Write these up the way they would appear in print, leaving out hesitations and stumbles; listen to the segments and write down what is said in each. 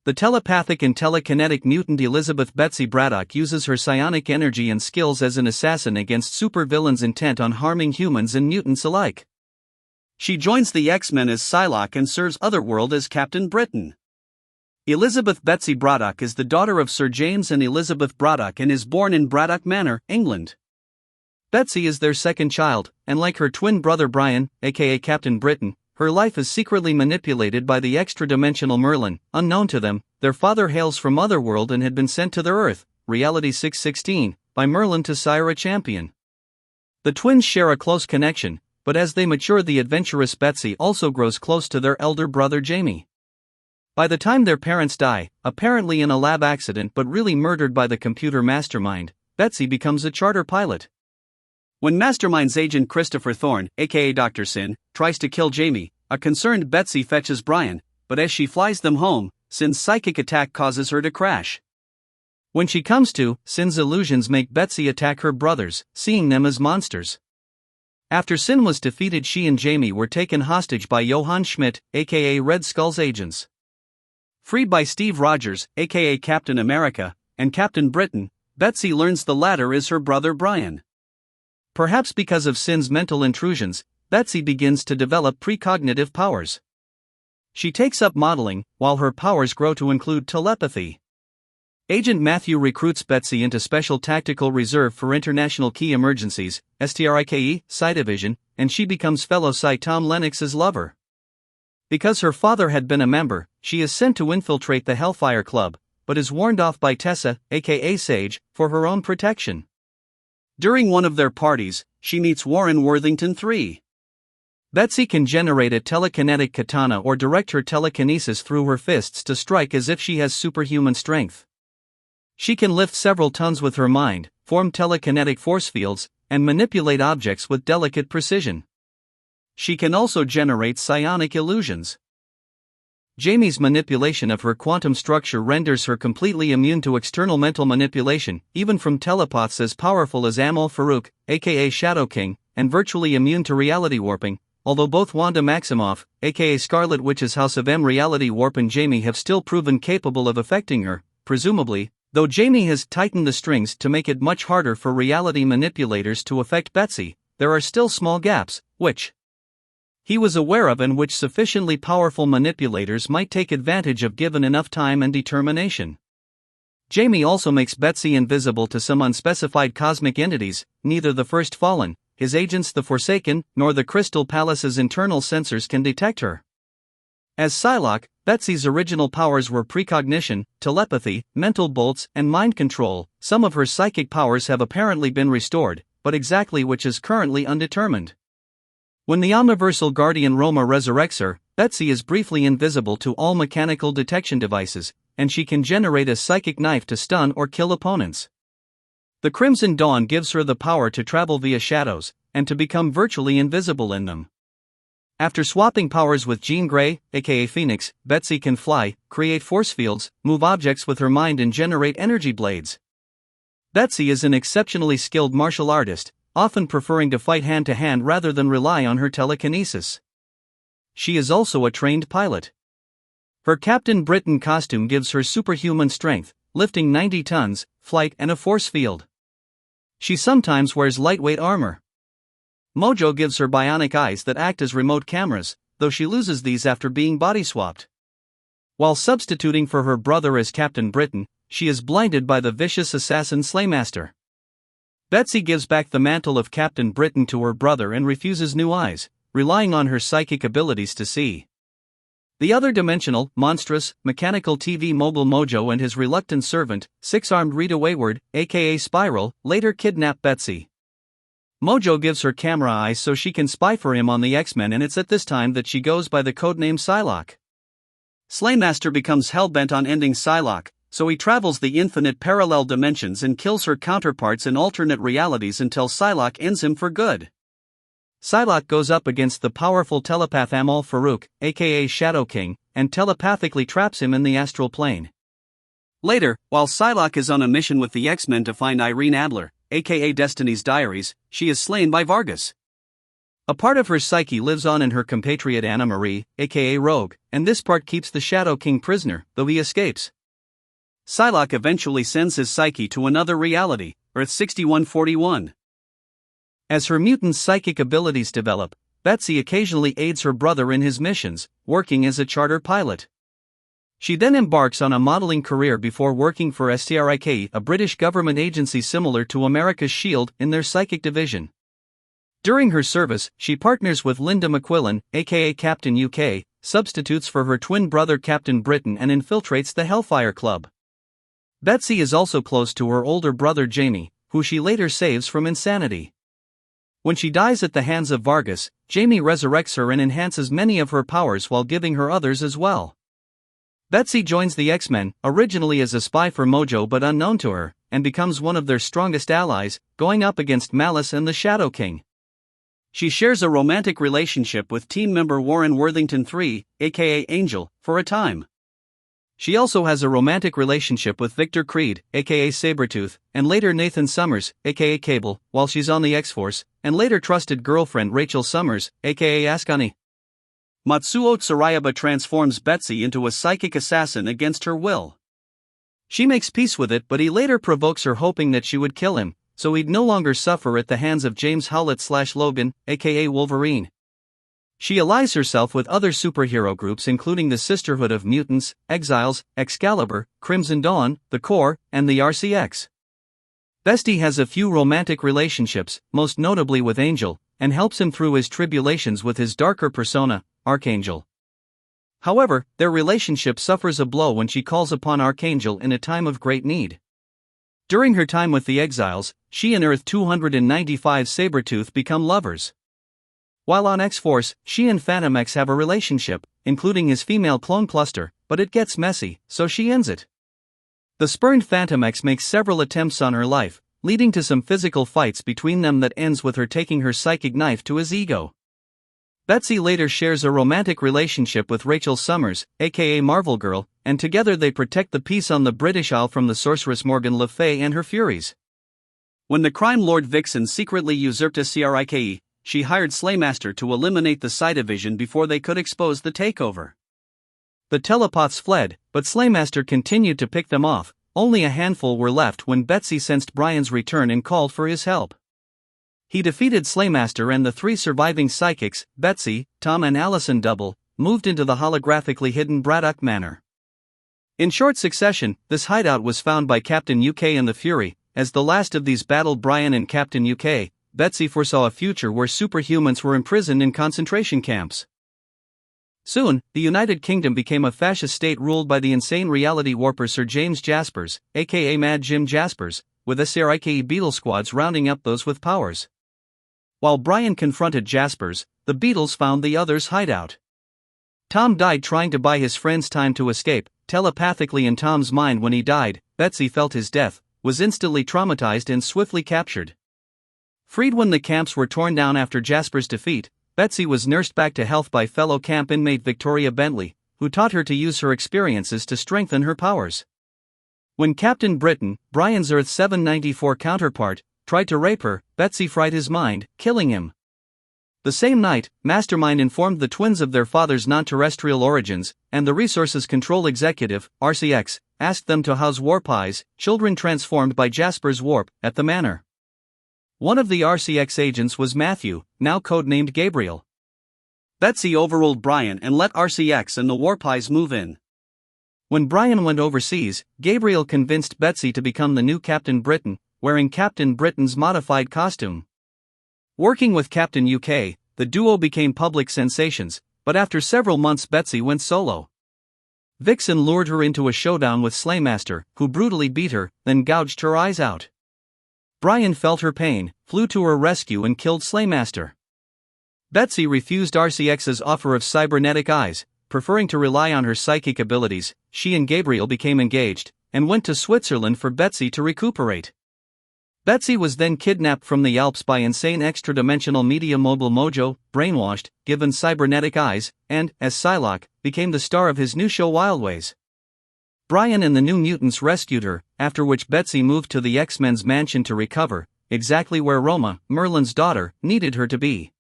The telepathic and telekinetic mutant Elizabeth Betsy Braddock uses her psionic energy and skills as an assassin against supervillains intent on harming humans and mutants alike. She joins the X-Men as Psylocke and serves Otherworld as Captain Britain. Elizabeth Betsy Braddock is the daughter of Sir James and Elizabeth Braddock and is born in Braddock Manor, England. Betsy is their second child, and like her twin brother Brian, aka Captain Britain, her life is secretly manipulated by the extradimensional Merlyn. Unknown to them, their father hails from Otherworld and had been sent to their Earth, Reality 616, by Merlyn to sire a champion. The twins share a close connection, but as they mature, the adventurous Betsy also grows close to their elder brother Jamie. By the time their parents die, apparently in a lab accident but really murdered by the computer Mastermind, Betsy becomes a charter pilot. When Mastermind's agent Christopher Thorn, aka Dr. Synne, tries to kill Jamie, a concerned Betsy fetches Brian, but as she flies them home, Synne's psychic attack causes her to crash. When she comes to, Synne's illusions make Betsy attack her brothers, seeing them as monsters. After Synne was defeated, she and Jamie were taken hostage by Johann Schmidt, aka Red Skull's agents. Freed by Steve Rogers, aka Captain America, and Captain Britain, Betsy learns the latter is her brother Brian. Perhaps because of Synne's mental intrusions, Betsy begins to develop precognitive powers. She takes up modeling, while her powers grow to include telepathy. Agent Matthew recruits Betsy into Special Tactical Reserve for International Key Emergencies, STRIKE, Psi Division, and she becomes fellow Psi Tom Lennox's lover. Because her father had been a member, she is sent to infiltrate the Hellfire Club, but is warned off by Tessa, aka Sage, for her own protection. During one of their parties, she meets Warren Worthington III. Betsy can generate a telekinetic katana or direct her telekinesis through her fists to strike as if she has superhuman strength. She can lift several tons with her mind, form telekinetic force fields, and manipulate objects with delicate precision. She can also generate psionic illusions. Jamie's manipulation of her quantum structure renders her completely immune to external mental manipulation, even from telepaths as powerful as Amal Farouk, aka Shadow King, and virtually immune to reality warping, although both Wanda Maximoff, aka Scarlet Witch's House of M reality warp and Jamie have still proven capable of affecting her, presumably, though Jamie has tightened the strings to make it much harder for reality manipulators to affect Betsy, there are still small gaps, which he was aware of and which sufficiently powerful manipulators might take advantage of given enough time and determination. Jamie also makes Betsy invisible to some unspecified cosmic entities, neither the First Fallen, his agents the Forsaken, nor the Crystal Palace's internal sensors can detect her. As Psylocke, Betsy's original powers were precognition, telepathy, mental bolts, and mind control. Some of her psychic powers have apparently been restored, but exactly which is currently undetermined. When the Omniversal Guardian Roma resurrects her, Betsy is briefly invisible to all mechanical detection devices, and she can generate a psychic knife to stun or kill opponents. The Crimson Dawn gives her the power to travel via shadows, and to become virtually invisible in them. After swapping powers with Jean Grey, aka Phoenix, Betsy can fly, create force fields, move objects with her mind and generate energy blades. Betsy is an exceptionally skilled martial artist, often preferring to fight hand-to-hand rather than rely on her telekinesis. She is also a trained pilot. Her Captain Britain costume gives her superhuman strength, lifting 90 tons, flight and a force field. She sometimes wears lightweight armor. Mojo gives her bionic eyes that act as remote cameras, though she loses these after being body-swapped. While substituting for her brother as Captain Britain, she is blinded by the vicious assassin Slaymaster. Betsy gives back the mantle of Captain Britain to her brother and refuses new eyes, relying on her psychic abilities to see. The other dimensional, monstrous, mechanical TV mogul Mojo and his reluctant servant, six-armed Rita Wayward, aka Spiral, later kidnap Betsy. Mojo gives her camera eyes so she can spy for him on the X-Men, and it's at this time that she goes by the codename Psylocke. Slaymaster becomes hellbent on ending Psylocke, so he travels the infinite parallel dimensions and kills her counterparts in alternate realities until Psylocke ends him for good. Psylocke goes up against the powerful telepath Amal Farouk, aka Shadow King, and telepathically traps him in the astral plane. Later, while Psylocke is on a mission with the X-Men to find Irene Adler, aka Destiny's Diaries, she is slain by Vargas. A part of her psyche lives on in her compatriot Anna Marie, aka Rogue, and this part keeps the Shadow King prisoner, though he escapes. Psylocke eventually sends his psyche to another reality, Earth 6141. As her mutant psychic abilities develop, Betsy occasionally aids her brother in his missions, working as a charter pilot. She then embarks on a modeling career before working for STRIK, a British government agency similar to America's SHIELD, in their psychic division. During her service, she partners with Linda McQuillan, aka Captain UK, substitutes for her twin brother Captain Britain, and infiltrates the Hellfire Club. Betsy is also close to her older brother Jamie, who she later saves from insanity. When she dies at the hands of Vargas, Jamie resurrects her and enhances many of her powers while giving her others as well. Betsy joins the X-Men, originally as a spy for Mojo but unknown to her, and becomes one of their strongest allies, going up against Malice and the Shadow King. She shares a romantic relationship with team member Warren Worthington III, aka Angel, for a time. She also has a romantic relationship with Victor Creed, aka Sabretooth, and later Nathan Summers, aka Cable, while she's on the X-Force, and later trusted girlfriend Rachel Summers, aka Ascani. Matsuo Tsurayaba transforms Betsy into a psychic assassin against her will. She makes peace with it, but he later provokes her, hoping that she would kill him, so he'd no longer suffer at the hands of James Howlett/Logan, aka Wolverine. She allies herself with other superhero groups including the Sisterhood of Mutants, Exiles, Excalibur, Crimson Dawn, the Corps, and the RCX. Bestie has a few romantic relationships, most notably with Angel, and helps him through his tribulations with his darker persona, Archangel. However, their relationship suffers a blow when she calls upon Archangel in a time of great need. During her time with the Exiles, she and Earth 295 Sabretooth become lovers. While on X-Force, she and Phantom X have a relationship, including his female clone Cluster, but it gets messy, so she ends it. The spurned Phantom X makes several attempts on her life, leading to some physical fights between them that ends with her taking her psychic knife to his ego. Betsy later shares a romantic relationship with Rachel Summers, aka Marvel Girl, and together they protect the peace on the British Isle from the sorceress Morgan Le Fay and her Furies. When the crime lord Vixen secretly usurped STRIK, she hired Slaymaster to eliminate the Psi Division before they could expose the takeover. The telepaths fled, but Slaymaster continued to pick them off. Only a handful were left when Betsy sensed Brian's return and called for his help. He defeated Slaymaster, and the three surviving psychics, Betsy, Tom and Allison Double, moved into the holographically hidden Braddock Manor. In short succession, this hideout was found by Captain UK and the Fury. As the last of these battled Brian and Captain UK, Betsy foresaw a future where superhumans were imprisoned in concentration camps. Soon, the United Kingdom became a fascist state ruled by the insane reality warper Sir James Jaspers, aka Mad Jim Jaspers, with SRIKE Beetle squads rounding up those with powers. While Brian confronted Jaspers, the Beatles found the others' hideout. Tom died trying to buy his friends time to escape. Telepathically in Tom's mind when he died, Betsy felt his death, was instantly traumatized and swiftly captured. Freed when the camps were torn down after Jasper's defeat, Betsy was nursed back to health by fellow camp inmate Victoria Bentley, who taught her to use her experiences to strengthen her powers. When Captain Britain, Brian's Earth 794 counterpart, tried to rape her, Betsy fried his mind, killing him. The same night, Mastermind informed the twins of their father's non-terrestrial origins, and the Resources Control Executive, RCX, asked them to house warp eyes, children transformed by Jasper's warp, at the manor. One of the RCX agents was Matthew, now codenamed Gabriel. Betsy overruled Brian and let RCX and the warp eyes move in. When Brian went overseas, Gabriel convinced Betsy to become the new Captain Britain, wearing Captain Britain's modified costume. Working with Captain UK, the duo became public sensations, but after several months Betsy went solo. Vixen lured her into a showdown with Slaymaster, who brutally beat her, then gouged her eyes out. Brian felt her pain, flew to her rescue and killed Slaymaster. Betsy refused RCX's offer of cybernetic eyes, preferring to rely on her psychic abilities. She and Gabriel became engaged, and went to Switzerland for Betsy to recuperate. Betsy was then kidnapped from the Alps by insane extradimensional media mobile Mojo, brainwashed, given cybernetic eyes, and, as Psylocke, became the star of his new show Wildways. Brian and the New Mutants rescued her, after which Betsy moved to the X-Men's mansion to recover, exactly where Roma, Merlyn's daughter, needed her to be.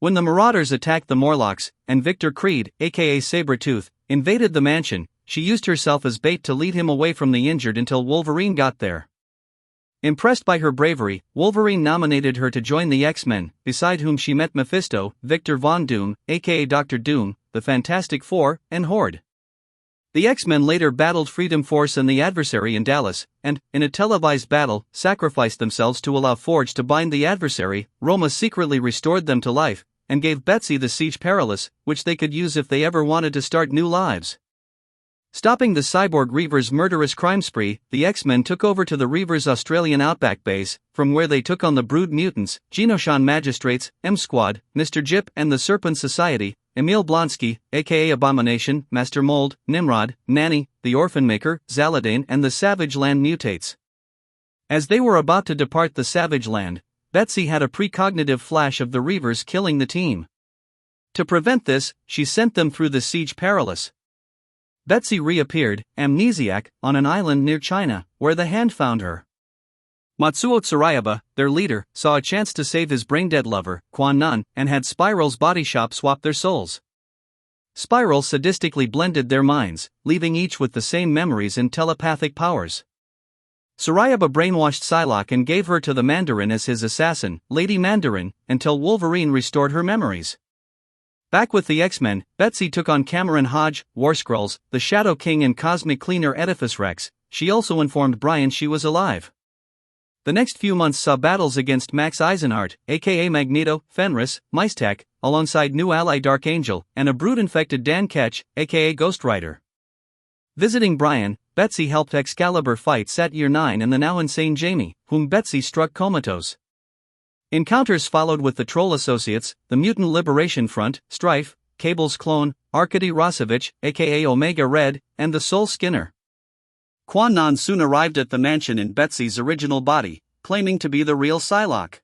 When the Marauders attacked the Morlocks, and Victor Creed, aka Sabretooth, invaded the mansion, she used herself as bait to lead him away from the injured until Wolverine got there. Impressed by her bravery, Wolverine nominated her to join the X-Men, beside whom she met Mephisto, Victor Von Doom, aka Dr. Doom, the Fantastic Four, and Horde. The X-Men later battled Freedom Force and the adversary in Dallas, and, in a televised battle, sacrificed themselves to allow Forge to bind the adversary. Roma secretly restored them to life, and gave Betsy the Siege Perilous, which they could use if they ever wanted to start new lives. Stopping the cyborg Reaver's murderous crime spree, the X-Men took over to the Reaver's Australian outback base, from where they took on the Brood Mutants, Genoshan Magistrates, M-Squad, Mr. Jip and the Serpent Society, Emil Blonsky, aka Abomination, Master Mold, Nimrod, Nanny, the Orphan Maker, Zaladane and the Savage Land Mutates. As they were about to depart the Savage Land, Betsy had a precognitive flash of the Reavers killing the team. To prevent this, she sent them through the Siege Perilous. Betsy reappeared, amnesiac, on an island near China, where the Hand found her. Matsuo Tsurayaba, their leader, saw a chance to save his brain-dead lover, Quan Nun, and had Spiral's body shop swap their souls. Spiral sadistically blended their minds, leaving each with the same memories and telepathic powers. Tsurayaba brainwashed Psylocke and gave her to the Mandarin as his assassin, Lady Mandarin, until Wolverine restored her memories. Back with the X-Men, Betsy took on Cameron Hodge, War Skrulls, the Shadow King and Cosmic Cleaner Edifice Rex. She also informed Brian she was alive. The next few months saw battles against Max Eisenhart, aka Magneto, Fenris, Mystek, alongside new ally Dark Angel, and a brood-infected Dan Ketch, aka Ghost Rider. Visiting Brian, Betsy helped Excalibur fight Satyr 9 and the now insane Jamie, whom Betsy struck comatose. Encounters followed with the Troll Associates, the Mutant Liberation Front, Strife, Cable's clone, Arkady Rossovich, aka Omega Red, and the Soul Skinner. Quan Nun soon arrived at the mansion in Betsy's original body, claiming to be the real Psylocke.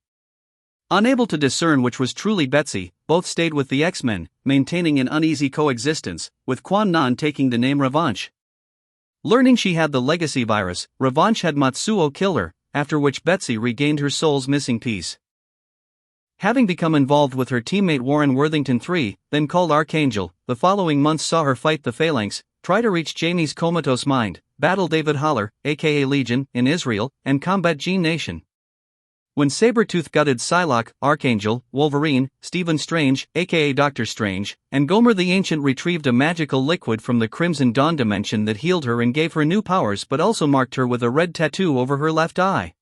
Unable to discern which was truly Betsy, both stayed with the X-Men, maintaining an uneasy coexistence, with Quan Nun taking the name Revanche. Learning she had the legacy virus, Revanche had Matsuo kill her, after which Betsy regained her soul's missing piece. Having become involved with her teammate Warren Worthington III, then called Archangel, the following months saw her fight the Phalanx, try to reach Jamie's comatose mind, battle David Haller, aka Legion, in Israel, and combat Gene Nation. When Sabretooth gutted Psylocke, Archangel, Wolverine, Stephen Strange, aka Doctor Strange, and Gomer the Ancient retrieved a magical liquid from the Crimson Dawn dimension that healed her and gave her new powers but also marked her with a red tattoo over her left eye.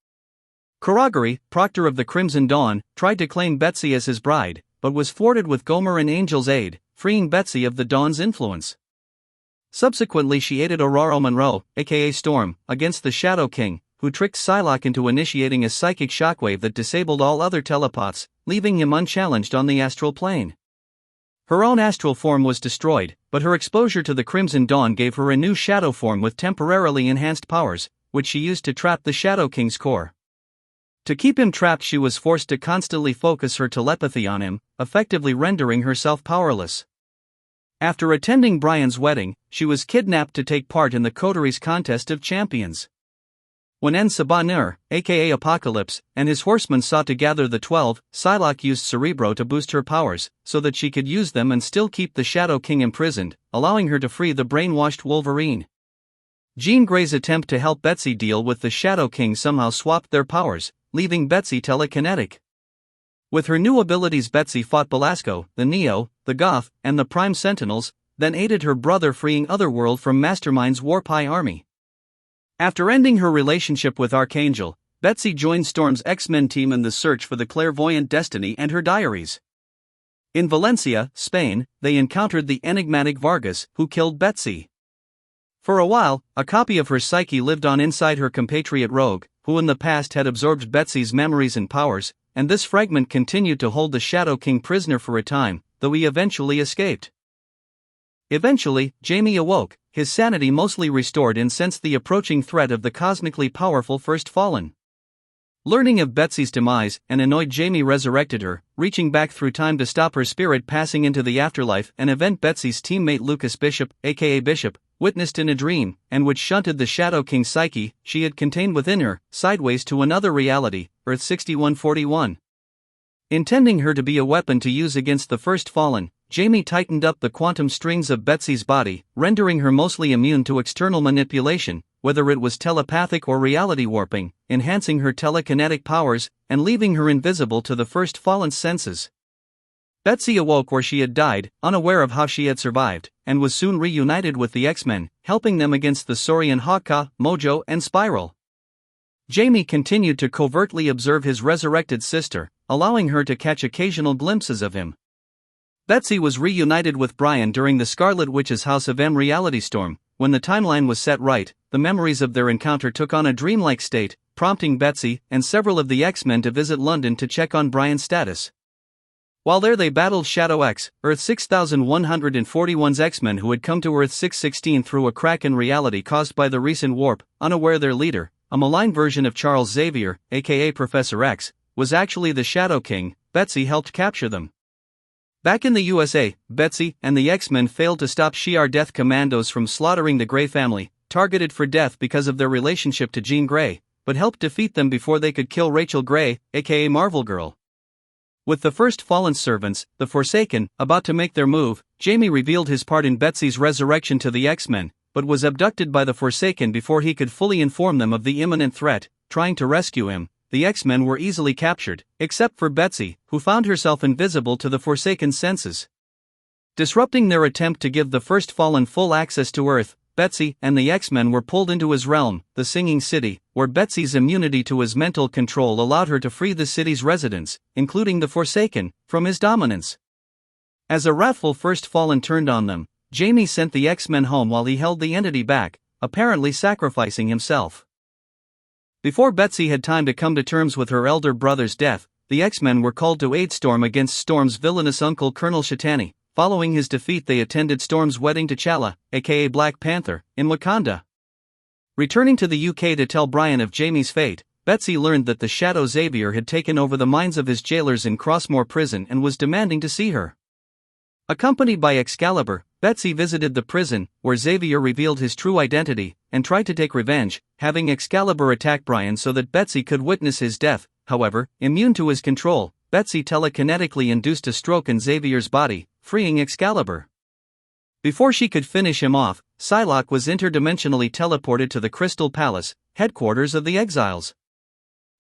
Kuragari, Proctor of the Crimson Dawn, tried to claim Betsy as his bride, but was thwarted with Gomer and Angel's aid, freeing Betsy of the Dawn's influence. Subsequently she aided Aurora Monroe, aka Storm, against the Shadow King, who tricked Psylocke into initiating a psychic shockwave that disabled all other telepaths, leaving him unchallenged on the astral plane. Her own astral form was destroyed, but her exposure to the Crimson Dawn gave her a new shadow form with temporarily enhanced powers, which she used to trap the Shadow King's core. To keep him trapped she was forced to constantly focus her telepathy on him, effectively rendering herself powerless. After attending Brian's wedding, she was kidnapped to take part in the Coteries Contest of Champions. When En-Sabanur, aka Apocalypse, and his horsemen sought to gather the 12, Psylocke used Cerebro to boost her powers, so that she could use them and still keep the Shadow King imprisoned, allowing her to free the brainwashed Wolverine. Jean Grey's attempt to help Betsy deal with the Shadow King somehow swapped their powers, leaving Betsy telekinetic. With her new abilities Betsy fought Belasco, the Neo, the Goth, and the Prime Sentinels, then aided her brother freeing Otherworld from Mastermind's Warpie army. After ending her relationship with Archangel, Betsy joined Storm's X-Men team in the search for the clairvoyant Destiny and her diaries. In Valencia, Spain, they encountered the enigmatic Vargas, who killed Betsy. For a while, a copy of her psyche lived on inside her compatriot Rogue, who in the past had absorbed Betsy's memories and powers, and this fragment continued to hold the Shadow King prisoner for a time, though he eventually escaped. Eventually, Jamie awoke, his sanity mostly restored and sensed the approaching threat of the cosmically powerful First Fallen. Learning of Betsy's demise, an annoyed Jamie resurrected her, reaching back through time to stop her spirit passing into the afterlife, an event Betsy's teammate Lucas Bishop, aka Bishop, witnessed in a dream, and which shunted the Shadow King's psyche she had contained within her, sideways to another reality, Earth 6141. Intending her to be a weapon to use against the First Fallen, Jamie tightened up the quantum strings of Betsy's body, rendering her mostly immune to external manipulation, whether it was telepathic or reality warping, enhancing her telekinetic powers, and leaving her invisible to the First Fallen's senses. Betsy awoke where she had died, unaware of how she had survived, and was soon reunited with the X-Men, helping them against the Saurian Hawkeye, Mojo, and Spiral. Jamie continued to covertly observe his resurrected sister, allowing her to catch occasional glimpses of him. Betsy was reunited with Brian during the Scarlet Witch's House of M reality storm. When the timeline was set right, the memories of their encounter took on a dreamlike state, prompting Betsy and several of the X-Men to visit London to check on Brian's status. While there they battled Shadow X, Earth 6141's X-Men who had come to Earth 616 through a crack in reality caused by the recent warp, unaware their leader, a malign version of Charles Xavier, aka Professor X, was actually the Shadow King. Betsy helped capture them. Back in the USA, Betsy and the X-Men failed to stop Shi'ar Death Commandos from slaughtering the Grey family, targeted for death because of their relationship to Jean Grey, but helped defeat them before they could kill Rachel Grey, aka Marvel Girl. With the First Fallen servants, the Forsaken, about to make their move, Jamie revealed his part in Betsy's resurrection to the X-Men, but was abducted by the Forsaken before he could fully inform them of the imminent threat. Trying to rescue him, the X-Men were easily captured, except for Betsy, who found herself invisible to the Forsaken's senses. Disrupting their attempt to give the First Fallen full access to Earth, Betsy and the X-Men were pulled into his realm, the Singing City, where Betsy's immunity to his mental control allowed her to free the city's residents, including the Forsaken, from his dominance. As a wrathful First Fallen turned on them, Jamie sent the X-Men home while he held the entity back, apparently sacrificing himself. Before Betsy had time to come to terms with her elder brother's death, the X-Men were called to aid Storm against Storm's villainous uncle Colonel Shatani. Following his defeat they attended Storm's wedding to T'Challa, aka Black Panther, in Wakanda. Returning to the UK to tell Brian of Jamie's fate, Betsy learned that the Shadow Xavier had taken over the minds of his jailers in Crossmoor Prison and was demanding to see her. Accompanied by Excalibur, Betsy visited the prison, where Xavier revealed his true identity, and tried to take revenge, having Excalibur attack Brian so that Betsy could witness his death. However, immune to his control, Betsy telekinetically induced a stroke in Xavier's body, freeing Excalibur. Before she could finish him off, Psylocke was interdimensionally teleported to the Crystal Palace, headquarters of the Exiles.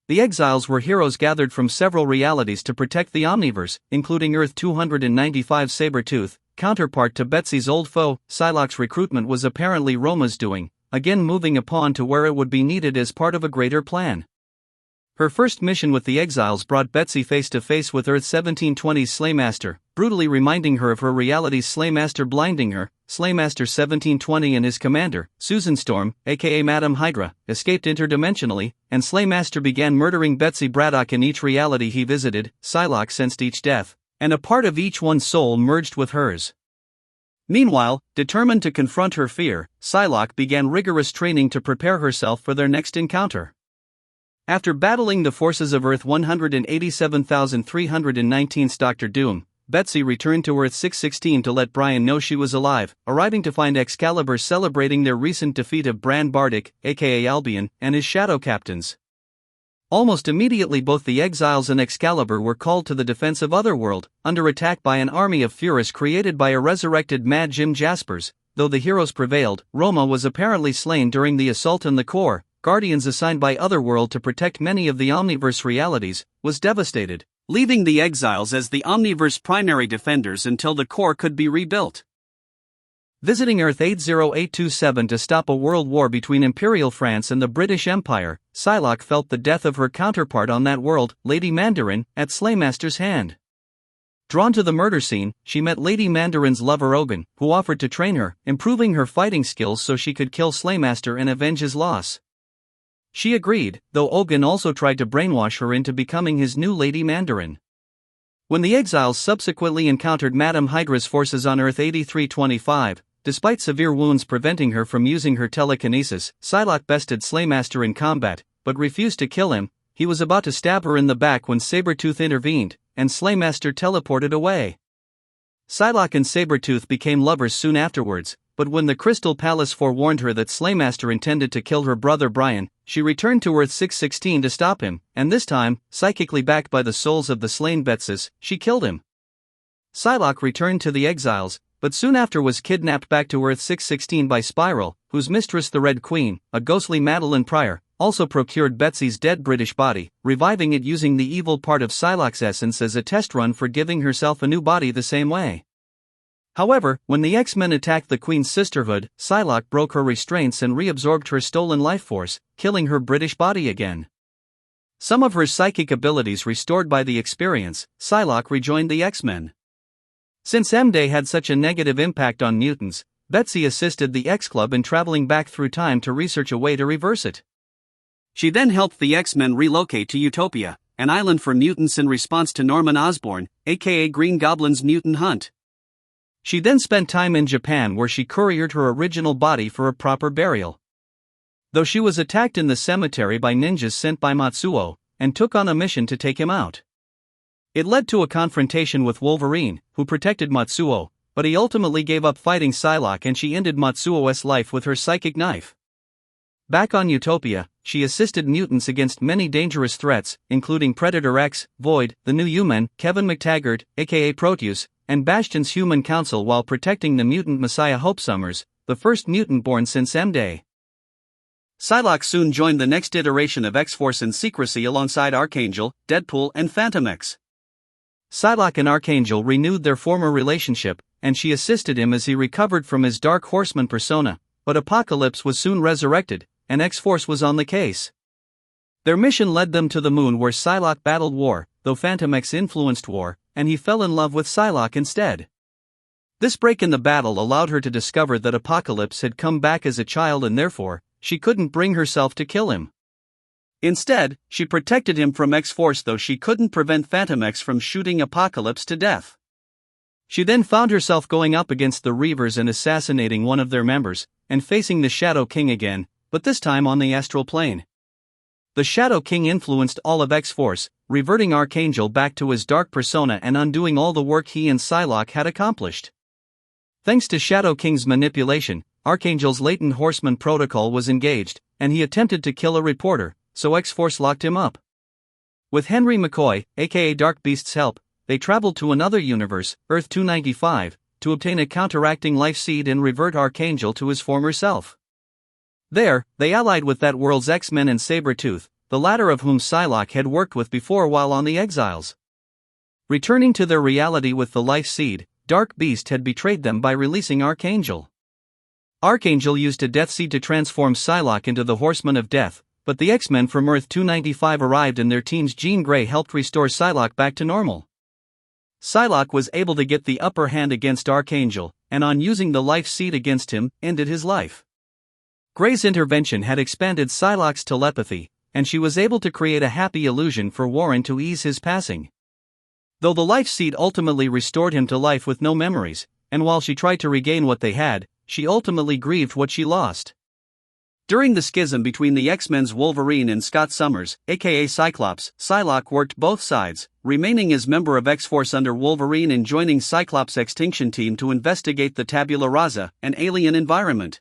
The Exiles were heroes gathered from several realities to protect the Omniverse, including Earth 295's Sabretooth, counterpart to Betsy's old foe. Psylocke's recruitment was apparently Roma's doing, again moving a pawn to where it would be needed as part of a greater plan. Her first mission with the Exiles brought Betsy face to face with Earth 1720's Slaymaster, brutally reminding her of her reality's Slaymaster blinding her. Slaymaster 1720 and his commander, Susan Storm, aka Madame Hydra, escaped interdimensionally, and Slaymaster began murdering Betsy Braddock in each reality he visited. Psylocke sensed each death, and a part of each one's soul merged with hers. Meanwhile, determined to confront her fear, Psylocke began rigorous training to prepare herself for their next encounter. After battling the forces of Earth 187,319's Dr. Doom, Betsy returned to Earth 616 to let Brian know she was alive, arriving to find Excalibur celebrating their recent defeat of Bran Bardic, aka Albion, and his shadow captains. Almost immediately both the Exiles and Excalibur were called to the defense of Otherworld, under attack by an army of Furious created by a resurrected Mad Jim Jaspers. Though the heroes prevailed, Roma was apparently slain during the assault on the core. Guardians assigned by Otherworld to protect many of the Omniverse realities, was devastated, leaving the Exiles as the Omniverse primary defenders until the core could be rebuilt. Visiting Earth 80827 to stop a world war between Imperial France and the British Empire, Psylocke felt the death of her counterpart on that world, Lady Mandarin, at Slaymaster's hand. Drawn to the murder scene, she met Lady Mandarin's lover Ogun, who offered to train her, improving her fighting skills so she could kill Slaymaster and avenge his loss. She agreed, though Ogun also tried to brainwash her into becoming his new Lady Mandarin. When the Exiles subsequently encountered Madame Hydra's forces on Earth 8325, despite severe wounds preventing her from using her telekinesis, Psylocke bested Slaymaster in combat, but refused to kill him. He was about to stab her in the back when Sabretooth intervened, and Slaymaster teleported away. Psylocke and Sabretooth became lovers soon afterwards, but when the Crystal Palace forewarned her that Slaymaster intended to kill her brother Brian, she returned to Earth 616 to stop him, and this time, psychically backed by the souls of the slain Betses, she killed him. Psylocke returned to the exiles, but soon after was kidnapped back to Earth 616 by Spiral, whose mistress the Red Queen, a ghostly Madeline Pryor, also procured Betsy's dead British body, reviving it using the evil part of Psylocke's essence as a test run for giving herself a new body the same way. However, when the X-Men attacked the Queen's sisterhood, Psylocke broke her restraints and reabsorbed her stolen life force, killing her British body again. Some of her psychic abilities restored by the experience, Psylocke rejoined the X-Men. Since M-Day had such a negative impact on mutants, Betsy assisted the X-Club in traveling back through time to research a way to reverse it. She then helped the X-Men relocate to Utopia, an island for mutants in response to Norman Osborn, aka Green Goblin's mutant hunt. She then spent time in Japan where she couriered her original body for a proper burial. Though she was attacked in the cemetery by ninjas sent by Matsuo, and took on a mission to take him out. It led to a confrontation with Wolverine, who protected Matsuo, but he ultimately gave up fighting Psylocke and she ended Matsuo's life with her psychic knife. Back on Utopia, she assisted mutants against many dangerous threats, including Predator X, Void, the New Human, Kevin McTaggart, aka Proteus, and Bastion's Human Council while protecting the mutant Messiah Hope Summers, the first mutant born since M-Day. Psylocke soon joined the next iteration of X-Force in secrecy alongside Archangel, Deadpool and Phantom X. Psylocke and Archangel renewed their former relationship, and she assisted him as he recovered from his Dark Horseman persona, but Apocalypse was soon resurrected, and X-Force was on the case. Their mission led them to the moon where Psylocke battled war, though Phantom X influenced war, and he fell in love with Psylocke instead. This break in the battle allowed her to discover that Apocalypse had come back as a child and therefore, she couldn't bring herself to kill him. Instead, she protected him from X-Force though she couldn't prevent Phantom X from shooting Apocalypse to death. She then found herself going up against the Reavers and assassinating one of their members, and facing the Shadow King again, but this time on the astral plane. The Shadow King influenced all of X-Force, reverting Archangel back to his dark persona and undoing all the work he and Psylocke had accomplished. Thanks to Shadow King's manipulation, Archangel's latent horseman protocol was engaged, and he attempted to kill a reporter, so X-Force locked him up. With Henry McCoy, aka Dark Beast's help, they traveled to another universe, Earth 295, to obtain a counteracting life seed and revert Archangel to his former self. There, they allied with that world's X-Men and Sabretooth, the latter of whom Psylocke had worked with before while on the Exiles. Returning to their reality with the life seed, Dark Beast had betrayed them by releasing Archangel. Archangel used a death seed to transform Psylocke into the Horseman of Death, but the X-Men from Earth 295 arrived and their team's Jean Grey helped restore Psylocke back to normal. Psylocke was able to get the upper hand against Archangel, and on using the life seed against him, ended his life. Grey's intervention had expanded Psylocke's telepathy, and she was able to create a happy illusion for Warren to ease his passing. Though the life seed ultimately restored him to life with no memories, and while she tried to regain what they had, she ultimately grieved what she lost. During the schism between the X-Men's Wolverine and Scott Summers, aka Cyclops, Psylocke worked both sides, remaining as member of X-Force under Wolverine and joining Cyclops' extinction team to investigate the Tabula Rasa, an alien environment.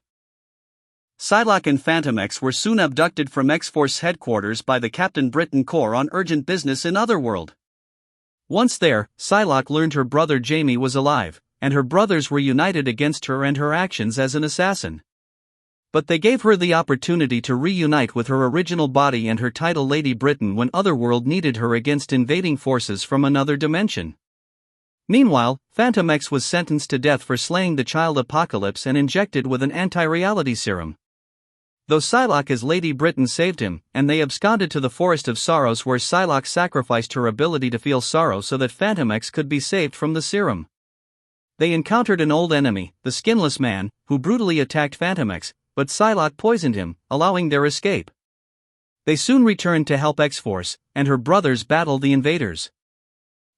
Psylocke and Phantom X were soon abducted from X-Force headquarters by the Captain Britain Corps on urgent business in Otherworld. Once there, Psylocke learned her brother Jamie was alive, and her brothers were united against her and her actions as an assassin. But they gave her the opportunity to reunite with her original body and her title Lady Britain when Otherworld needed her against invading forces from another dimension. Meanwhile, Phantom X was sentenced to death for slaying the child Apocalypse and injected with an anti-reality serum. Though Psylocke as Lady Britain saved him, and they absconded to the Forest of Sorrows where Psylocke sacrificed her ability to feel sorrow so that Phantom X could be saved from the serum. They encountered an old enemy, the Skinless Man, who brutally attacked Phantom X, but Psylocke poisoned him, allowing their escape. They soon returned to help X-Force, and her brothers battled the invaders.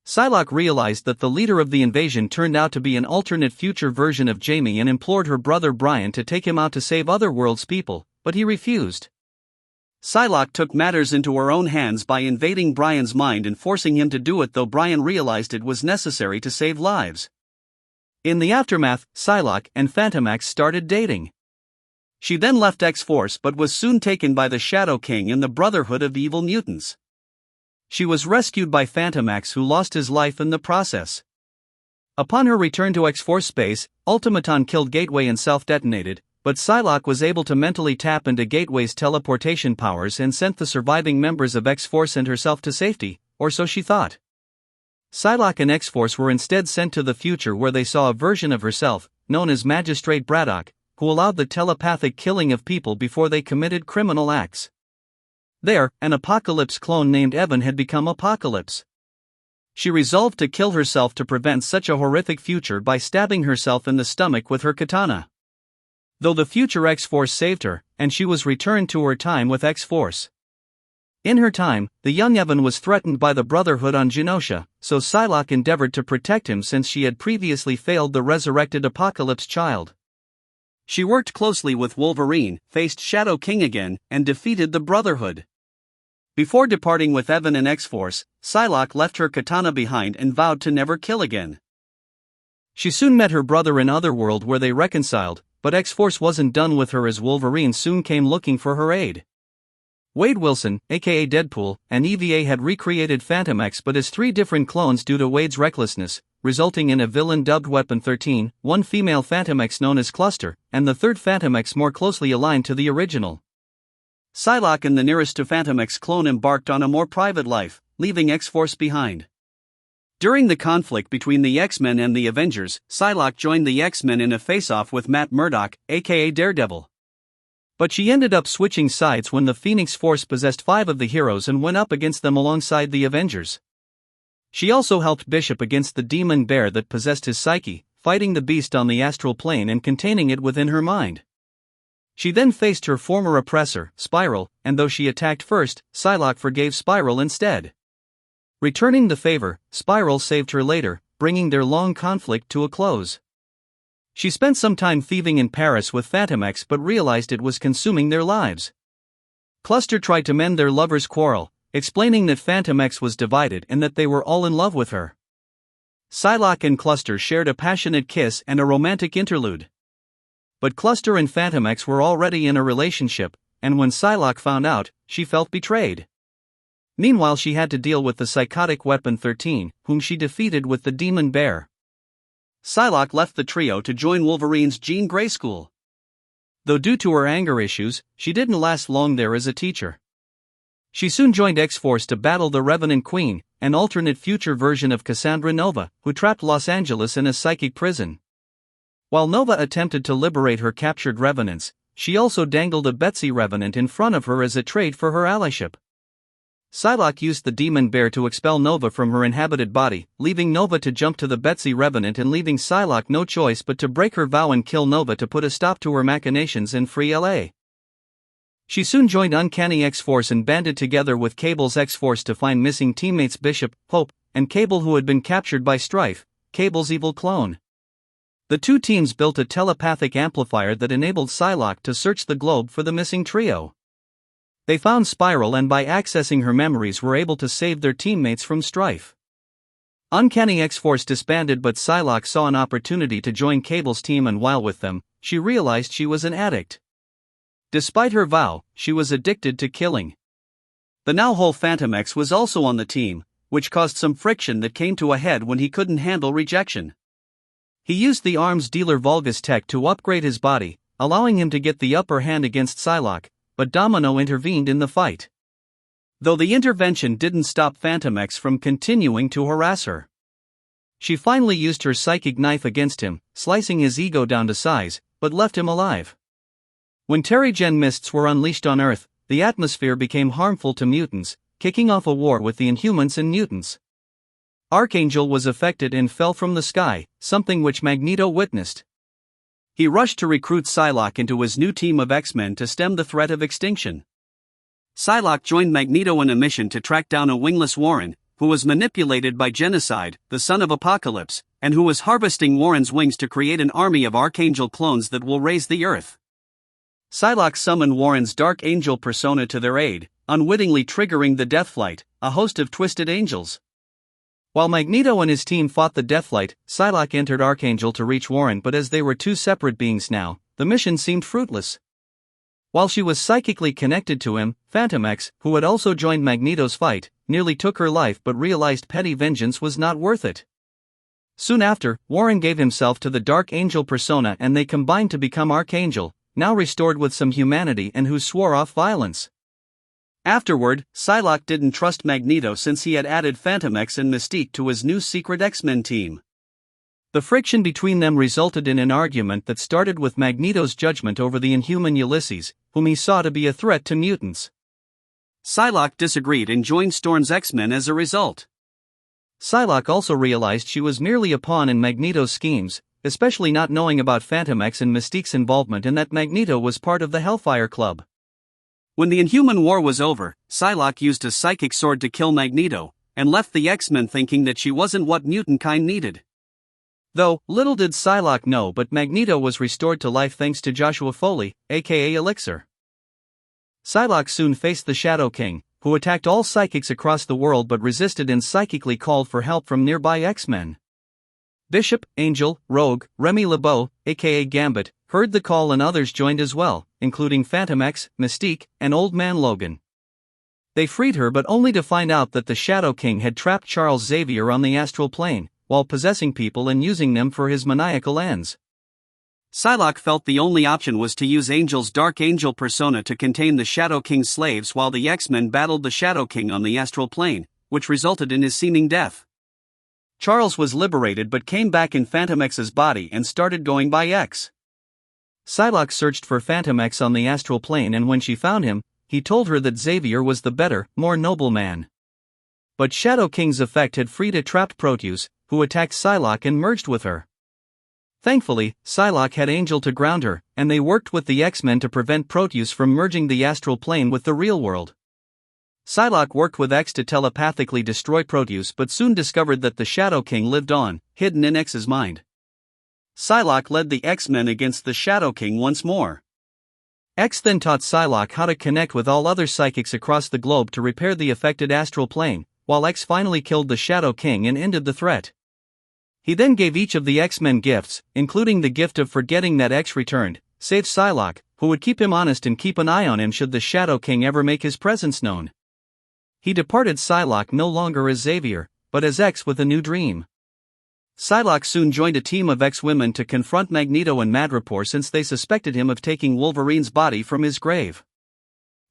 Psylocke realized that the leader of the invasion turned out to be an alternate future version of Jamie and implored her brother Brian to take him out to save Otherworld's people, but he refused. Psylocke took matters into her own hands by invading Brian's mind and forcing him to do it though Brian realized it was necessary to save lives. In the aftermath, Psylocke and Phantomax started dating. She then left X-Force but was soon taken by the Shadow King and the Brotherhood of Evil Mutants. She was rescued by Phantomax, who lost his life in the process. Upon her return to X-Force space, Ultimaton killed Gateway and self-detonated, but Psylocke was able to mentally tap into Gateway's teleportation powers and sent the surviving members of X-Force and herself to safety, or so she thought. Psylocke and X-Force were instead sent to the future, where they saw a version of herself, known as Magistrate Braddock, who allowed the telepathic killing of people before they committed criminal acts. There, an Apocalypse clone named Evan had become Apocalypse. She resolved to kill herself to prevent such a horrific future by stabbing herself in the stomach with her katana. Though the future X-Force saved her, and she was returned to her time with X-Force. In her time, the young Evan was threatened by the Brotherhood on Genosha, so Psylocke endeavored to protect him since she had previously failed the resurrected Apocalypse child. She worked closely with Wolverine, faced Shadow King again, and defeated the Brotherhood. Before departing with Evan and X-Force, Psylocke left her katana behind and vowed to never kill again. She soon met her brother in Otherworld, where they reconciled, but X-Force wasn't done with her as Wolverine soon came looking for her aid. Wade Wilson, aka Deadpool, and EVA had recreated Phantomax but as 3 different clones due to Wade's recklessness, resulting in a villain dubbed Weapon 13, one female Phantomax known as Cluster, and the third Phantomax more closely aligned to the original. Psylocke and the nearest to Phantomax clone embarked on a more private life, leaving X-Force behind. During the conflict between the X-Men and the Avengers, Psylocke joined the X-Men in a face-off with Matt Murdock, aka Daredevil. But she ended up switching sides when the Phoenix Force possessed 5 of the heroes and went up against them alongside the Avengers. She also helped Bishop against the demon bear that possessed his psyche, fighting the beast on the astral plane and containing it within her mind. She then faced her former oppressor, Spiral, and though she attacked first, Psylocke forgave Spiral instead. Returning the favor, Spiral saved her later, bringing their long conflict to a close. She spent some time thieving in Paris with Phantomax but realized it was consuming their lives. Cluster tried to mend their lovers' quarrel, explaining that Phantomax was divided and that they were all in love with her. Psylocke and Cluster shared a passionate kiss and a romantic interlude. But Cluster and Phantomax were already in a relationship, and when Psylocke found out, she felt betrayed. Meanwhile, she had to deal with the psychotic Weapon 13, whom she defeated with the demon bear. Psylocke left the trio to join Wolverine's Jean Grey School. Though due to her anger issues, she didn't last long there as a teacher. She soon joined X-Force to battle the Revenant Queen, an alternate future version of Cassandra Nova, who trapped Los Angeles in a psychic prison. While Nova attempted to liberate her captured Revenants, she also dangled a Betsy Revenant in front of her as a trade for her allyship. Psylocke used the demon bear to expel Nova from her inhabited body, leaving Nova to jump to the Betsy Revenant and leaving Psylocke no choice but to break her vow and kill Nova to put a stop to her machinations and free LA. She soon joined Uncanny X-Force and banded together with Cable's X-Force to find missing teammates Bishop, Hope, and Cable, who had been captured by Strife, Cable's evil clone. The two teams built a telepathic amplifier that enabled Psylocke to search the globe for the missing trio. They found Spiral and by accessing her memories were able to save their teammates from Strife. Uncanny X-Force disbanded, but Psylocke saw an opportunity to join Cable's team, and while with them, she realized she was an addict. Despite her vow, she was addicted to killing. The now whole Phantomax was also on the team, which caused some friction that came to a head when he couldn't handle rejection. He used the arms dealer Vulgus Tech to upgrade his body, allowing him to get the upper hand against Psylocke, but Domino intervened in the fight. Though the intervention didn't stop Phantomax from continuing to harass her. She finally used her psychic knife against him, slicing his ego down to size, but left him alive. When Terrigen mists were unleashed on Earth, the atmosphere became harmful to mutants, kicking off a war with the Inhumans and mutants. Archangel was affected and fell from the sky, something which Magneto witnessed. He rushed to recruit Psylocke into his new team of X-Men to stem the threat of extinction. Psylocke joined Magneto in a mission to track down a wingless Warren, who was manipulated by Genocide, the son of Apocalypse, and who was harvesting Warren's wings to create an army of Archangel clones that will raise the Earth. Psylocke summoned Warren's Dark Angel persona to their aid, unwittingly triggering the Deathflight, a host of twisted angels. While Magneto and his team fought the Deathlight, Psylocke entered Archangel to reach Warren, but as they were two separate beings now, the mission seemed fruitless. While she was psychically connected to him, Phantom X, who had also joined Magneto's fight, nearly took her life but realized petty vengeance was not worth it. Soon after, Warren gave himself to the Dark Angel persona and they combined to become Archangel, now restored with some humanity and who swore off violence. Afterward, Psylocke didn't trust Magneto since he had added Phantom X and Mystique to his new secret X-Men team. The friction between them resulted in an argument that started with Magneto's judgment over the Inhuman Ulysses, whom he saw to be a threat to mutants. Psylocke disagreed and joined Storm's X-Men as a result. Psylocke also realized she was merely a pawn in Magneto's schemes, especially not knowing about Phantom X and Mystique's involvement and that Magneto was part of the Hellfire Club. When the Inhuman War was over, Psylocke used a psychic sword to kill Magneto, and left the X-Men thinking that she wasn't what mutant kind needed. Though, little did Psylocke know, but Magneto was restored to life thanks to Joshua Foley, aka Elixir. Psylocke soon faced the Shadow King, who attacked all psychics across the world but resisted and psychically called for help from nearby X-Men. Bishop, Angel, Rogue, Remy LeBeau, aka Gambit, heard the call and others joined as well, including Phantom X, Mystique, and Old Man Logan. They freed her but only to find out that the Shadow King had trapped Charles Xavier on the astral plane, while possessing people and using them for his maniacal ends. Psylocke felt the only option was to use Angel's Dark Angel persona to contain the Shadow King's slaves while the X-Men battled the Shadow King on the astral plane, which resulted in his seeming death. Charles was liberated but came back in Phantom X's body and started going by X. Psylocke searched for Phantom X on the astral plane and when she found him, he told her that Xavier was the better, more noble man. But Shadow King's effect had freed a trapped Proteus, who attacked Psylocke and merged with her. Thankfully, Psylocke had Angel to ground her, and they worked with the X-Men to prevent Proteus from merging the astral plane with the real world. Psylocke worked with X to telepathically destroy Proteus but soon discovered that the Shadow King lived on, hidden in X's mind. Psylocke led the X-Men against the Shadow King once more. X then taught Psylocke how to connect with all other psychics across the globe to repair the affected astral plane, while X finally killed the Shadow King and ended the threat. He then gave each of the X-Men gifts, including the gift of forgetting that X returned, saved Psylocke, who would keep him honest and keep an eye on him should the Shadow King ever make his presence known. He departed Psylocke no longer as Xavier, but as X with a new dream. Psylocke soon joined a team of X-women to confront Magneto and Madripoor since they suspected him of taking Wolverine's body from his grave.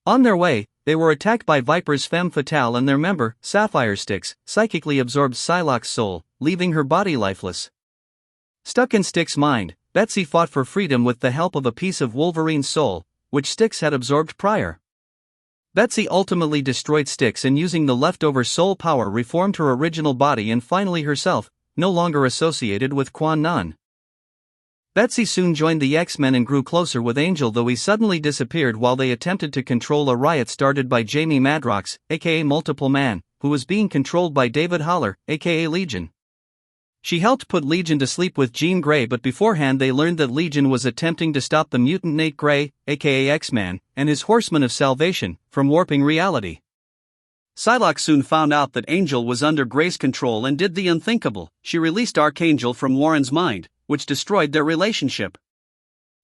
On their way, they were attacked by Viper's femme fatale and their member, Sapphire Styx, psychically absorbed Psylocke's soul, leaving her body lifeless. Stuck in Styx's mind, Betsy fought for freedom with the help of a piece of Wolverine's soul, which Styx had absorbed prior. Betsy ultimately destroyed Styx and using the leftover soul power reformed her original body and finally herself, no longer associated with Quan Nan. Betsy soon joined the X-Men and grew closer with Angel, though he suddenly disappeared while they attempted to control a riot started by Jamie Madrox, aka Multiple Man, who was being controlled by David Haller, aka Legion. She helped put Legion to sleep with Jean Grey, but beforehand they learned that Legion was attempting to stop the mutant Nate Grey, aka X-Man, and his Horsemen of Salvation, from warping reality. Psylocke soon found out that Angel was under Grey's control and did the unthinkable. She released Archangel from Warren's mind, which destroyed their relationship.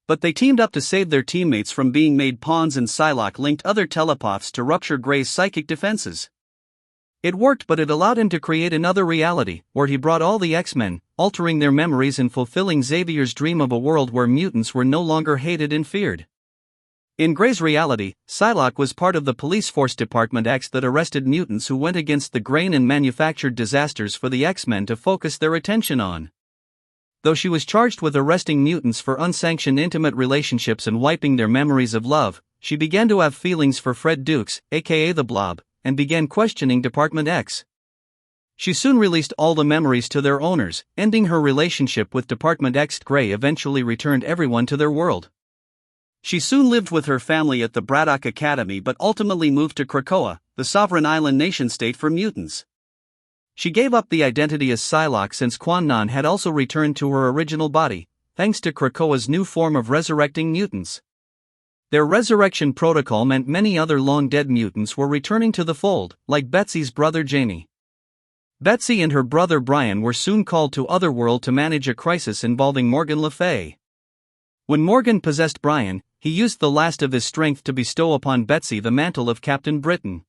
But they teamed up to save their teammates from being made pawns, and Psylocke linked other telepaths to rupture Grey's psychic defenses. It worked, but it allowed him to create another reality, where he brought all the X-Men, altering their memories and fulfilling Xavier's dream of a world where mutants were no longer hated and feared. In Grey's reality, Psylocke was part of the police force Department X that arrested mutants who went against the grain and manufactured disasters for the X-Men to focus their attention on. Though she was charged with arresting mutants for unsanctioned intimate relationships and wiping their memories of love, she began to have feelings for Fred Dukes, aka the Blob, and began questioning Department X. She soon released all the memories to their owners, ending her relationship with Department X. Grey eventually returned everyone to their world. She soon lived with her family at the Braddock Academy but ultimately moved to Krakoa, the sovereign island nation-state for mutants. She gave up the identity as Psylocke since Quan Nan had also returned to her original body, thanks to Krakoa's new form of resurrecting mutants. Their resurrection protocol meant many other long-dead mutants were returning to the fold, like Betsy's brother Jamie. Betsy and her brother Brian were soon called to Otherworld to manage a crisis involving Morgan Le Fay. When Morgan possessed Brian, he used the last of his strength to bestow upon Betsy the mantle of Captain Britain.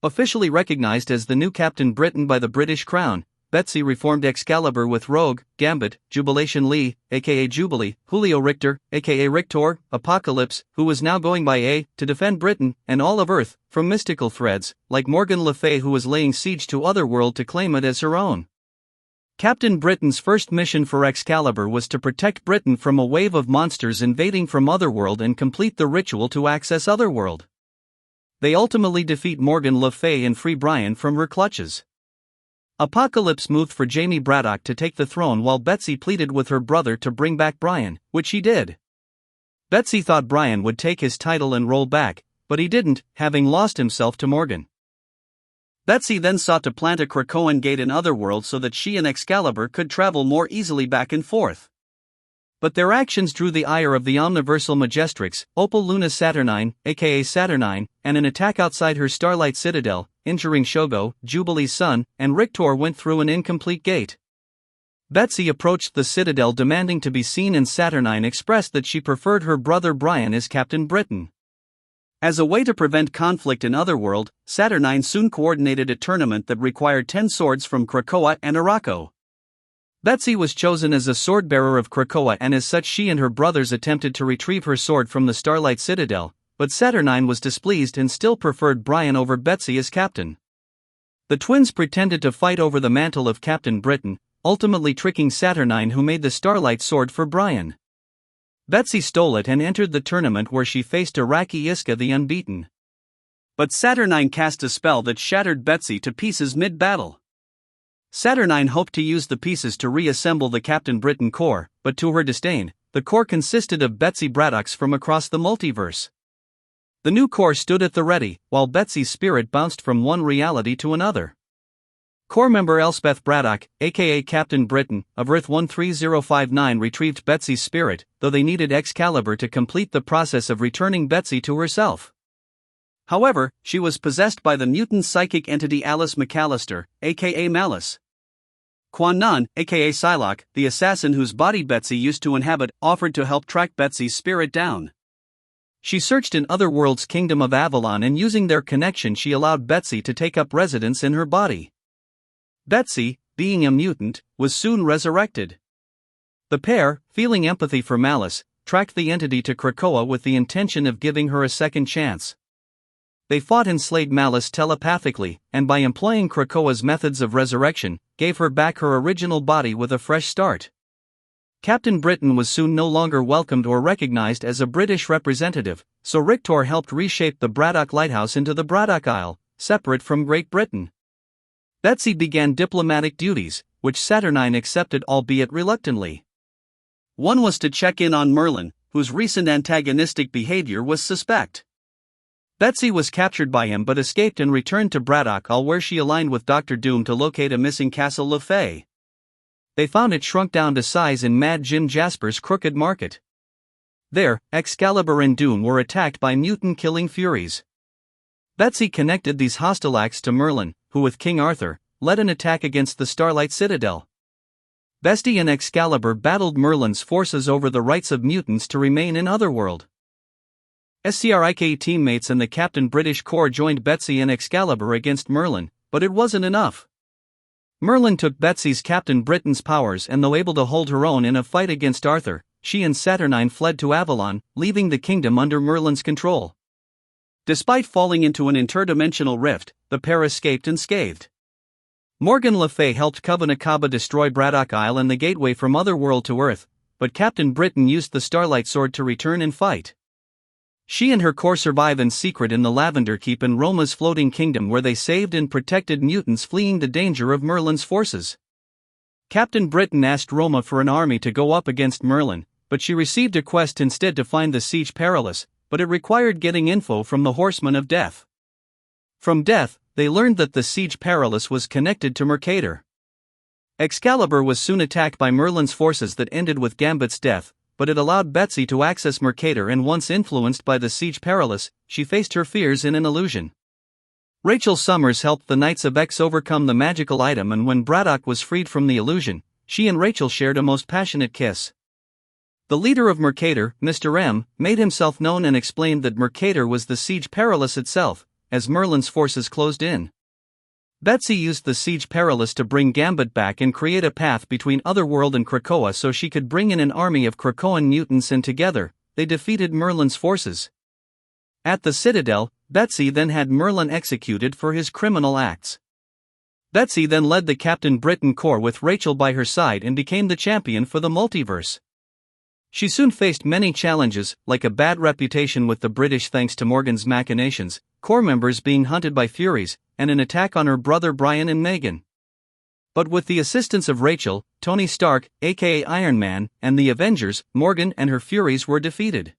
Officially recognized as the new Captain Britain by the British Crown, Betsy reformed Excalibur with Rogue, Gambit, Jubilation Lee, aka Jubilee, Julio Richter, aka Rictor, Apocalypse, who was now going by A, to defend Britain, and all of Earth, from mystical threats, like Morgan Le Fay, who was laying siege to Otherworld to claim it as her own. Captain Britain's first mission for Excalibur was to protect Britain from a wave of monsters invading from Otherworld and complete the ritual to access Otherworld. They ultimately defeat Morgan Le Fay and free Brian from her clutches. Apocalypse moved for Jamie Braddock to take the throne while Betsy pleaded with her brother to bring back Brian, which he did. Betsy thought Brian would take his title and roll back, but he didn't, having lost himself to Morgan. Betsy then sought to plant a Krakoan gate in Otherworld so that she and Excalibur could travel more easily back and forth. But their actions drew the ire of the Omniversal Majestrix, Opal Luna Saturnine, aka Saturnine, and an attack outside her Starlight Citadel, injuring Shogo, Jubilee's son, and Rictor went through an incomplete gate. Betsy approached the Citadel demanding to be seen, and Saturnine expressed that she preferred her brother Brian as Captain Britain. As a way to prevent conflict in Otherworld, Saturnine soon coordinated a tournament that required 10 swords from Krakoa and Araco. Betsy was chosen as a sword-bearer of Krakoa, and as such she and her brothers attempted to retrieve her sword from the Starlight Citadel, but Saturnine was displeased and still preferred Brian over Betsy as captain. The twins pretended to fight over the mantle of Captain Britain, ultimately tricking Saturnine, who made the Starlight Sword for Brian. Betsy stole it and entered the tournament, where she faced Araki Iska the Unbeaten. But Saturnine cast a spell that shattered Betsy to pieces mid-battle. Saturnine hoped to use the pieces to reassemble the Captain Britain core, but to her disdain, the core consisted of Betsy Braddocks from across the multiverse. The new core stood at the ready, while Betsy's spirit bounced from one reality to another. Core member Elspeth Braddock, aka Captain Britain, of Earth 13059 retrieved Betsy's spirit, though they needed Excalibur to complete the process of returning Betsy to herself. However, she was possessed by the mutant psychic entity Alice McAllister, aka Malice. Quan Nan, aka Psylocke, the assassin whose body Betsy used to inhabit, offered to help track Betsy's spirit down. She searched in Otherworld's kingdom of Avalon, and using their connection she allowed Betsy to take up residence in her body. Betsy, being a mutant, was soon resurrected. The pair, feeling empathy for Malice, tracked the entity to Krakoa with the intention of giving her a second chance. They fought and slayed Malice telepathically, and by employing Krakoa's methods of resurrection, gave her back her original body with a fresh start. Captain Britain was soon no longer welcomed or recognized as a British representative, so Rictor helped reshape the Braddock Lighthouse into the Braddock Isle, separate from Great Britain. Betsy began diplomatic duties, which Saturnine accepted, albeit reluctantly. One was to check in on Merlyn, whose recent antagonistic behavior was suspect. Betsy was captured by him but escaped and returned to Braddock Isle, where she aligned with Dr. Doom to locate a missing Castle Le Fay. They found it shrunk down to size in Mad Jim Jasper's Crooked Market. There, Excalibur and Doom were attacked by mutant-killing furies. Betsy connected these hostile acts to Merlyn, who with King Arthur, led an attack against the Starlight Citadel. Bestie and Excalibur battled Merlyn's forces over the rights of mutants to remain in Otherworld. SCRIK teammates and the Captain British Corps joined Betsy and Excalibur against Merlyn, but it wasn't enough. Merlyn took Betsy's Captain Britain's powers, and though able to hold her own in a fight against Arthur, she and Saturnine fled to Avalon, leaving the kingdom under Merlyn's control. Despite falling into an interdimensional rift, the pair escaped unscathed. Morgan Le Fay helped Kaba destroy Braddock Isle and the gateway from Otherworld to Earth, but Captain Britain used the Starlight Sword to return and fight. She and her corps survive in secret in the Lavender Keep in Roma's floating kingdom, where they saved and protected mutants fleeing the danger of Merlyn's forces. Captain Britain asked Roma for an army to go up against Merlyn, but she received a quest instead to find the siege perilous, but it required getting info from the Horseman of Death. From Death, they learned that the siege perilous was connected to Mercator. Excalibur was soon attacked by Merlyn's forces that ended with Gambit's death, but it allowed Betsy to access Mercator, and once influenced by the siege perilous, she faced her fears in an illusion. Rachel Summers helped the Knights of X overcome the magical item, and when Braddock was freed from the illusion, she and Rachel shared a most passionate kiss. The leader of Mercator, Mr. M, made himself known and explained that Mercator was the Siege Perilous itself, as Merlyn's forces closed in. Betsy used the Siege Perilous to bring Gambit back and create a path between Otherworld and Krakoa so she could bring in an army of Krakoan mutants, and together, they defeated Merlyn's forces. At the Citadel, Betsy then had Merlyn executed for his criminal acts. Betsy then led the Captain Britain Corps with Rachel by her side and became the champion for the multiverse. She soon faced many challenges, like a bad reputation with the British thanks to Morgan's machinations, Corps members being hunted by Furies, and an attack on her brother Brian and Megan. But with the assistance of Rachel, Tony Stark, aka Iron Man, and the Avengers, Morgan and her Furies were defeated.